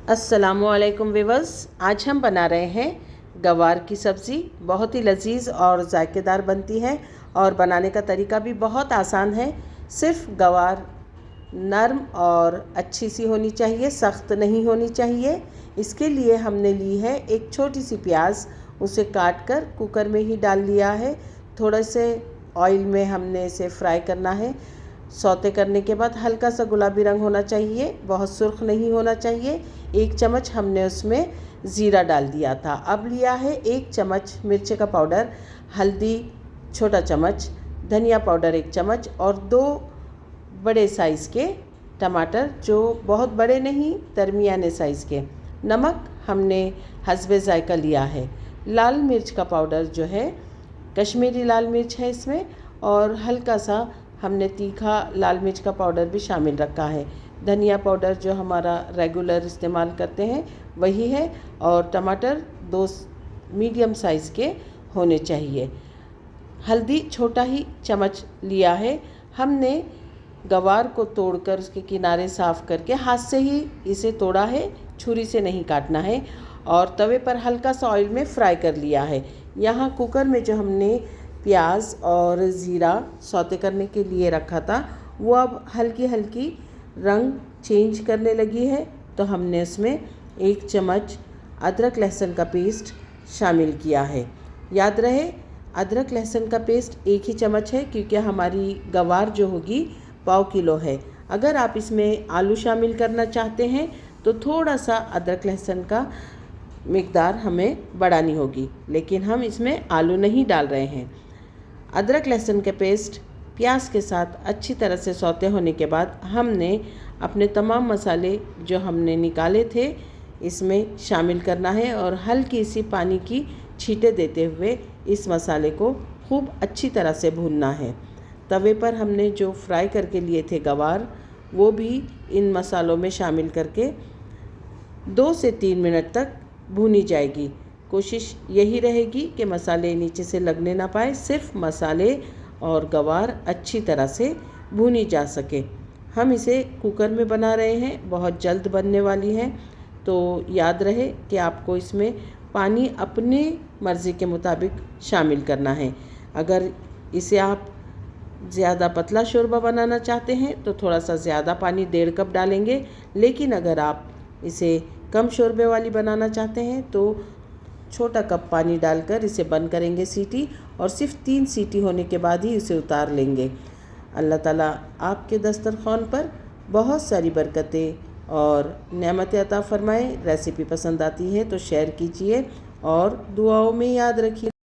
अस्सलामुअलैकुम व्यूअर्स, आज हम बना रहे हैं गवार की सब्ज़ी। बहुत ही लजीज और जायकेदार बनती है और बनाने का तरीका भी बहुत आसान है। सिर्फ गवार नरम और अच्छी सी होनी चाहिए, सख्त नहीं होनी चाहिए। इसके लिए हमने ली है एक छोटी सी प्याज, उसे काट कर कुकर में ही डाल लिया है। थोड़े से ऑयल में हमने इसे फ्राई करना है। सौते करने के बाद हल्का सा गुलाबी रंग होना चाहिए, बहुत सुर्ख नहीं होना चाहिए। 1 चम्मच हमने उसमें ज़ीरा डाल दिया था। अब लिया है 1 चम्मच मिर्ची का पाउडर, हल्दी छोटा चम्मच, धनिया पाउडर 1 चम्मच और 2 बड़े साइज़ के टमाटर, जो बहुत बड़े नहीं, दरमियाने साइज़ के। नमक हमने हस्बे ज़ायका लिया है। लाल मिर्च का पाउडर जो है कश्मीरी लाल मिर्च है इसमें, और हल्का सा हमने तीखा लाल मिर्च का पाउडर भी शामिल रखा है। धनिया पाउडर जो हमारा रेगुलर इस्तेमाल करते हैं वही है, और टमाटर 2 मीडियम साइज़ के होने चाहिए। हल्दी छोटा ही चम्मच लिया है। हमने गवार को तोड़कर उसके किनारे साफ़ करके हाथ से ही इसे तोड़ा है, छुरी से नहीं काटना है। और तवे पर हल्का सा ऑयल में फ्राई कर लिया है। यहाँ कुकर में जो हमने प्याज और ज़ीरा सौते करने के लिए रखा था, वो अब हल्की हल्की रंग चेंज करने लगी है। तो हमने उसमें 1 चम्मच अदरक लहसुन का पेस्ट शामिल किया है। याद रहे, अदरक लहसुन का पेस्ट 1 ही चम्मच है, क्योंकि हमारी गवार जो होगी 1/4 किलो है। अगर आप इसमें आलू शामिल करना चाहते हैं तो थोड़ा सा अदरक लहसुन का मिकदार हमें बढ़ानी होगी, लेकिन हम इसमें आलू नहीं डाल रहे हैं। अदरक लहसुन के पेस्ट प्याज के साथ अच्छी तरह से सौते होने के बाद हमने अपने तमाम मसाले जो हमने निकाले थे इसमें शामिल करना है, और हल्की सी पानी की छींटे देते हुए इस मसाले को खूब अच्छी तरह से भूनना है। तवे पर हमने जो फ्राई करके लिए थे गवार, वो भी इन मसालों में शामिल करके 2 से 3 मिनट तक भूनी जाएगी। कोशिश यही रहेगी कि मसाले नीचे से लगने ना पाए, सिर्फ मसाले और गवार अच्छी तरह से भूनी जा सके। हम इसे कुकर में बना रहे हैं, बहुत जल्द बनने वाली है। तो याद रहे कि आपको इसमें पानी अपने मर्ज़ी के मुताबिक शामिल करना है। अगर इसे आप ज़्यादा पतला शोरबा बनाना चाहते हैं तो थोड़ा सा ज़्यादा पानी 1.5 कप डालेंगे, लेकिन अगर आप इसे कम शोरबे वाली बनाना चाहते हैं तो छोटा कप पानी डालकर इसे बंद करेंगे सीटी, और सिर्फ 3 सीटी होने के बाद ही इसे उतार लेंगे। अल्लाह ताला आपके दस्तरखान पर बहुत सारी बरकतें और नेमतें अता फ़रमाए। रेसिपी पसंद आती है तो शेयर कीजिए और दुआओं में याद रखिए।